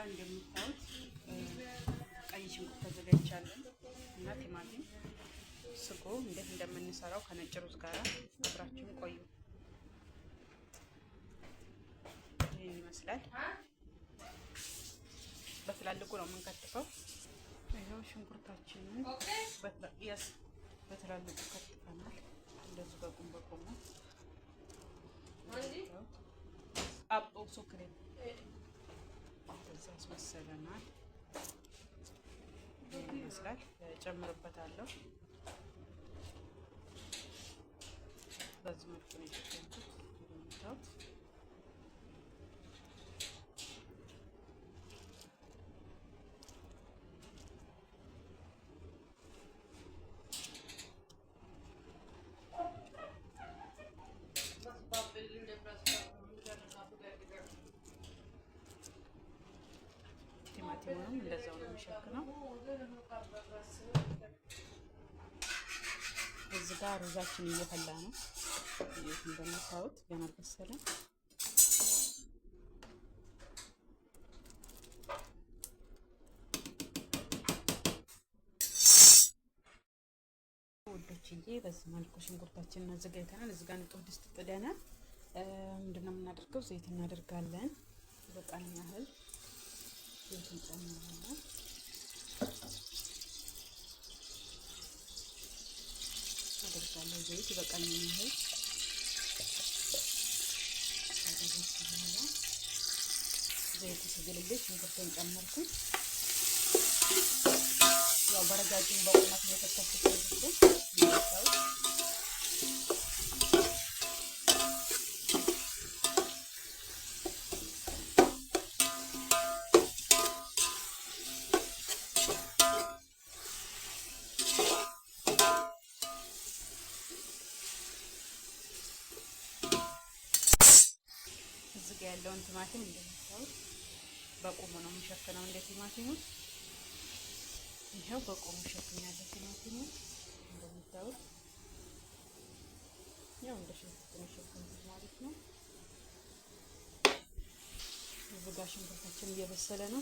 ጋር እንደምታዩት ቀይ ሽንኩርት ተዘጋጅቻለሁ እና ቲማቲም ስጎ እንዴት እንደምንሰራው ከነጭ ሩዝ ጋር አብራችሁን ቆዩ። ይህን ይመስላል። በትላልቁ ነው የምንከትፈው። ይኸው ሽንኩርታችንን በትላልቁ ከትፈናል። እንደዚህ በቁም በቁም አቦ ሶክሬ እንደዚህ አስመሰለናል። ይህን ይመስላል። ጨምርበታለሁ። በዚህ መልኩ ነው የሸፈንኩት። እንደምታዩት ቲማቲሙንም እንደዛው ነው የሚሸፍነው። እዚህ ጋር ሩዛችን እየፈላ ነው። ይሄን እንደምታዩት ገና አልበሰለም። ወዶችዬ በዚህ መልኩ ሽንኩርታችንን አዘጋጅተናል። እዚህ ጋር ንጹህ ድስት ጥደናል። ምንድነው የምናደርገው? ዘይት እናደርጋለን። በቃኝ ያህል ዘይት እንጨምራለን። አደርጋለሁ ዘይት በቃኝ ያህል አደረግኩ። በኋላ ዘይት ሲግልልኝ ሽንኩርቱን ጨመርኩኝ። ያው በረጃጅም በቁመት ነው የተከተፈው። እዚህ ጋር ያለውን ቲማቲም እንደምታዩት በቁሙ ነው የምሸፍነው። እንደ ቲማቲሙ ይሄው በቁሙ ሸፍኛለሁ። ቲማቲሙ እንደምታዩት ያው እንደ ሽንኩርት ነው የሸፈንኩት ማለት ነው። እዚህ ጋር ሽንኩርታችን እየበሰለ ነው።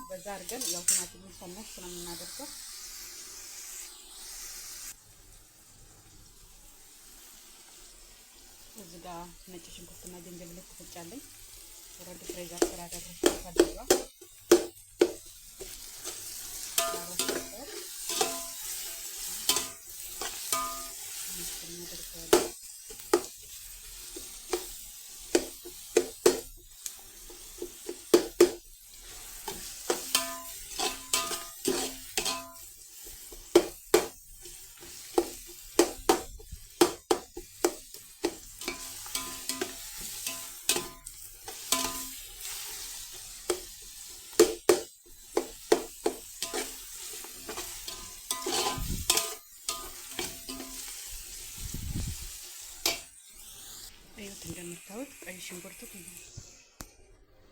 በዛ አድርገን ያው ቲማቲሙን ሰነፍ ስለምናደርገው እዚህ ጋር ነጭ ሽንኩርትና ዝንጅብል ትፈጫለኝ። ወረድ ፍሬዘር ስላደረኩት ታደርጋ እንደምታዩት ቀይ ሽንኩርቱ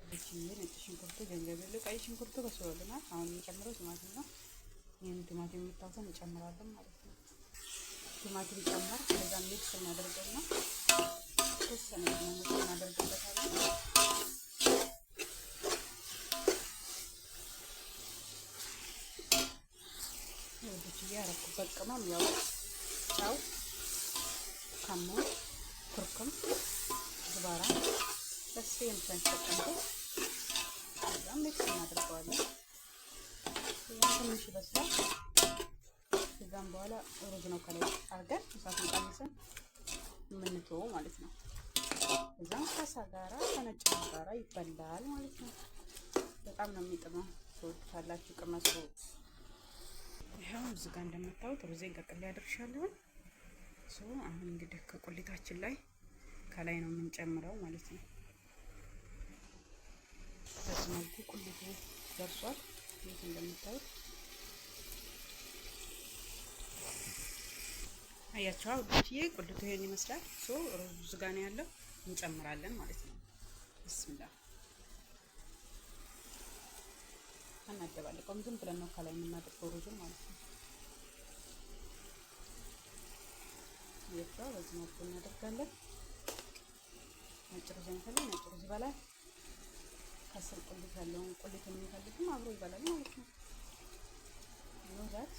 ነጭ ሽንኩርቱ፣ ዝንጅብሉ፣ ቀይ ሽንኩርቱ በስሎልናል። አሁን የምንጨምረው ቲማቲም ነው። ይህን ቲማቲም የምታውቁን እንጨምራለን ማለት ነው። ቲማቲም ጨመር ከዛ ሚክስ እናደርገውና ተወሰነ ሚክስ እናደርግበታለን። ወደዚህ ያረኩበት ቅመም ያው ጨው፣ ከሙን፣ ኩርኩም፣ ዝባራ በስቴም ተንተቀምጦ በጣም ሚክስ እናደርገዋለን። ትንሽ ይበስላል። ከዛም በኋላ ሩዝ ነው ከላይ አድርገን እሳቱን ቀንሰን የምንተወው ማለት ነው። እዛም ከሳ ጋራ ከነጭ ጋራ ይበላል ማለት ነው። በጣም ነው የሚጥመው። ትወዱታላችሁ፣ ቅመሱ። ይሄው እዚህ ጋር እንደምታዩት ሩዜን ቀቅል ያደርሻለሁ። አሁን እንግዲህ ከቁሊታችን ላይ ከላይ ነው የምንጨምረው ማለት ነው። በዚህ መልኩ ቁሊቱ ደርሷል። ይሄ እንደምታዩት አያችሁ አውጥቼ ቁልቱ ይሄን ይመስላል። ሩዝ ጋር ነው ያለው እንጨምራለን ማለት ነው። ቢስሚላህ አናደባለቀውም። ዝም ብለን ነው ከላይ የምናደርገው ሩዙ ማለት ነው። ይሄው በዚህ መልኩ እናደርጋለን። ነጭ ሩዝ የሚፈልግ ነጭ ሩዝ ይበላል። ከስር ቁልት ያለውን ቁልት የሚፈልግም አብሮ ይበላል ማለት ነው። ዛት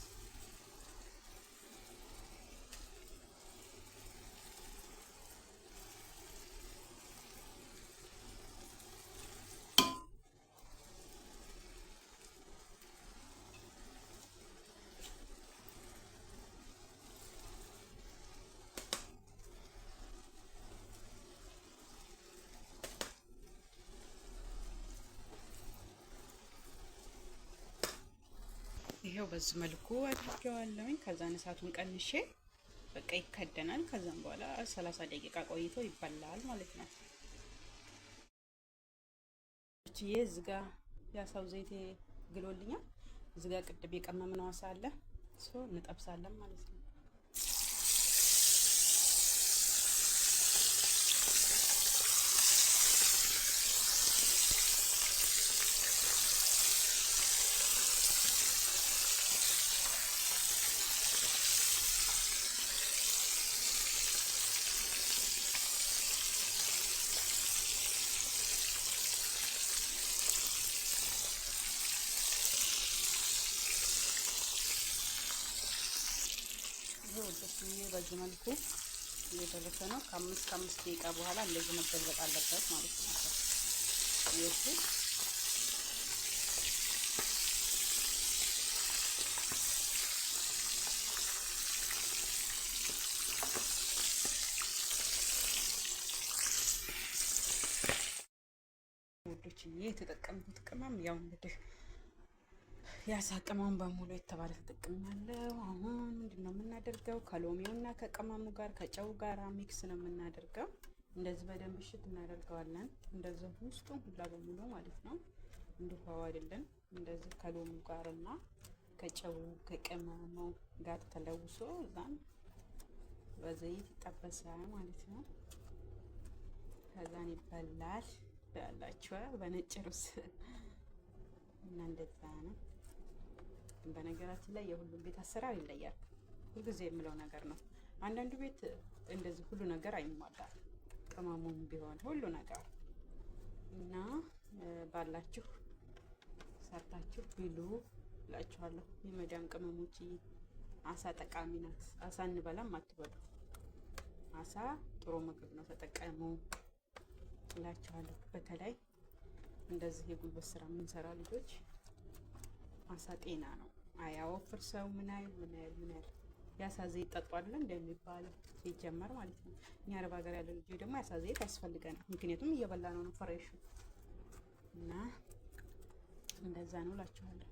ይሄው በዚህ መልኩ አድርጌዋለሁኝ። ከዛን እሳቱን ቀንሼ በቃ ይከደናል። ከዛም በኋላ 30 ደቂቃ ቆይቶ ይበላል ማለት ነው። እቺዬ እዚህ ጋር ያሳው ዘይቴ ግሎልኛል። እዚህ ጋር ቅድም የቀመምነው አሳ አለ እንጠብሳለን ማለት ነው። በዚህ መልኩ እየደረሰ ነው። ከአምስት ደቂቃ በኋላ እንደዚህ መገልበጥ አለበት ማለት ነው። ይሄ ውዶች የተጠቀምኩት ቅመም ያው እንግዲህ ያሳ ቅመም በሙሉ የተባለ ተጠቅሜያለሁ። አሁን ምንድነው የምናደርገው? ከሎሚውና ከቅመሙ ጋር ከጨው ጋር ሚክስ ነው የምናደርገው። እንደዚህ በደንብ እሽት እናደርገዋለን። እንደዚህ ውስጡ ሁላ በሙሉ ማለት ነው። እንዲሁ አይደለም። እንደዚህ ከሎሚው ጋርና ከጨው ከቅመሙ ጋር ተለውሶ እዛን በዘይት ይጠበሳል ማለት ነው። ከዛን ይበላል ያላችኋ በነጭ ሩዝ እና እንደዛ ነው። በነገራችን ላይ የሁሉም ቤት አሰራር ይለያል። ሁልጊዜ የምለው ነገር ነው። አንዳንዱ ቤት እንደዚህ ሁሉ ነገር አይሟላም፣ ቅመሙም ቢሆን ሁሉ ነገር እና ባላችሁ ሰርታችሁ ብሉ እላችኋለሁ። የመዳም ቅመሞች አሳ ጠቃሚ ናት። አሳ እንበላም አትበሉ። አሳ ጥሩ ምግብ ነው፣ ተጠቀሙ እላችኋለሁ። በተለይ እንደዚህ የጉልበት ስራ የምንሰራ ልጆች አሳ ጤና ነው። አያወፍር ሰው ምን አይል ያሳ ዘይት ጠጡ አይደለም እንደሚባለው ሲጀመር ማለት ነው። እኛ አረብ ሀገር ያለ ልጆች ደግሞ ያሳ ዘይት ያስፈልገናል። ምክንያቱም እየበላ ነው ፍሬሹ እና እንደዛ ነው እላችኋለሁ።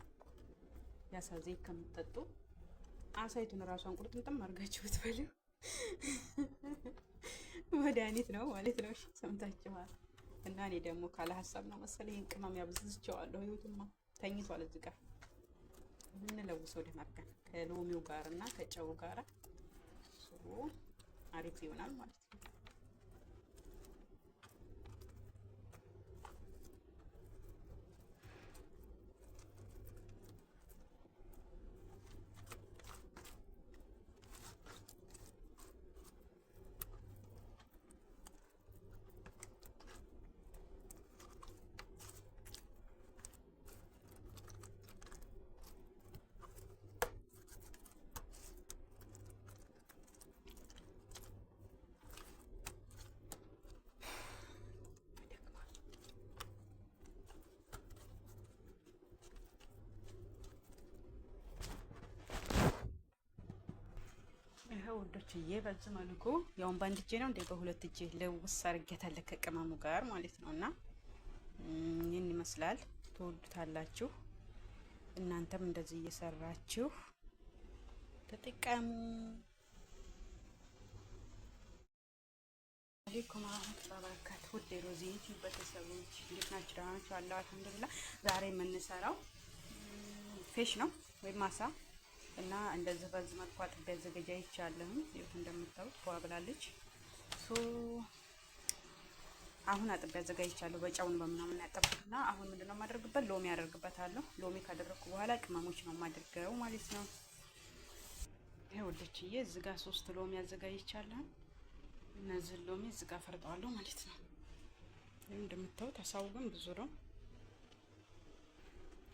ያሳ ዘይት ከምትጠጡ አሳይቱን ራሷን ቁርጥምጥም አድርጋችሁ ብትበሉ መድኃኒት ነው ማለት ነው። እሺ ሰምታችኋል። እና እኔ ደግሞ ካለ ሀሳብ ነው መሰለኝ ቅመም ያብዝዝቸዋለሁ። ህይወቱማ ተኝቷል እዚህ ጋር እንለውሰው ደማርገን ከሎሚው ጋር እና ከጨው ጋር አሪፍ ይሆናል ማለት ነው። ይሄው ውዶችዬ በዚህ መልኩ ያውን በአንድ እጄ ነው እንደ በሁለት እጄ ለውስ አድርጌታለሁ ከቅመሙ ጋር ማለት ነው። እና ይህን ይመስላል። ትወዱታላችሁ። እናንተም እንደዚህ እየሰራችሁ ተጠቀሙ። አለይኩም ወራህመቱላሂ ወበረካቱህ። ውድ ሮዚ ዩቲዩብ ቤተሰቦች እንዴት ናችሁ? ደህና ናችሁ? አላህ አልሐምዱሊላህ። ዛሬ የምንሰራው ፊሽ ነው ወይም ማሳ እና እንደዚህ በዚህ መልኩ አጥቤ አዘገጃጅቻለሁ። ይኸው እንደምታዩት ፏ ብላለች። አሁን አጥቤ አዘጋጅቻለሁ። በጨውን በምናምን ያጠብኩትና አሁን ምንድነው የማደርግበት? ሎሚ ያደርግበታለሁ። ሎሚ ካደረግኩ በኋላ ቅመሞች ነው የማደርገው ማለት ነው። ይኸውልችዬ እዚህ ጋር 3 ሎሚ አዘጋጅቻለሁ። እነዚህ ሎሚ እዚህ ጋር ፈርጠዋለሁ ማለት ነው። ይሄን እንደምታዩት አሳው ግን ብዙ ነው።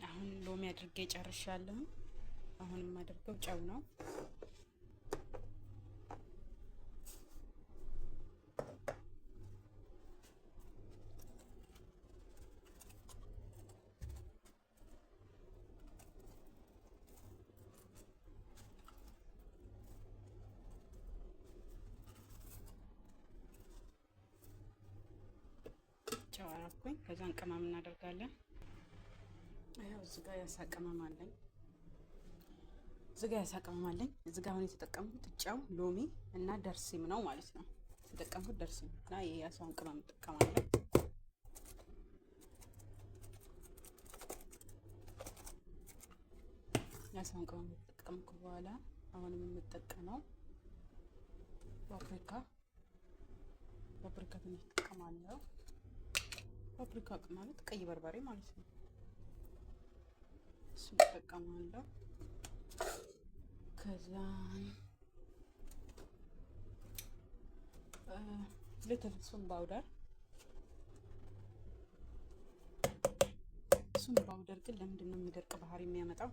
አሁን ሎሚ አድርጌ ጨርሻለሁ። አሁን የማደርገው ጨው ነው። ጨው አደረኩኝ። ከዛን ቅመም እናደርጋለን። ይኸው እዚህ ጋር ያሳቀመም አለኝ። እዚህ ጋር ያሳቀመም አለኝ። እዚህ ጋር አሁን የተጠቀምኩት ጨው፣ ሎሚ እና ደርሲም ነው ማለት ነው። የተጠቀምኩት ደርሲም እና የያሳውን ቅመም እጠቀማለሁ። ያሳውን ቅመም ከተጠቀምኩ በኋላ አሁንም የምጠቀመው ፓፕሪካ ትንሽ እጠቀማለሁ። ፓፕሪካ ማለት ቀይ በርበሬ ማለት ነው። እሱን እጠቀማለሁ። ከዛን ሊትል ሱን ባውደር ግን ለምንድን ነው የሚደርቅ ባህሪ የሚያመጣው?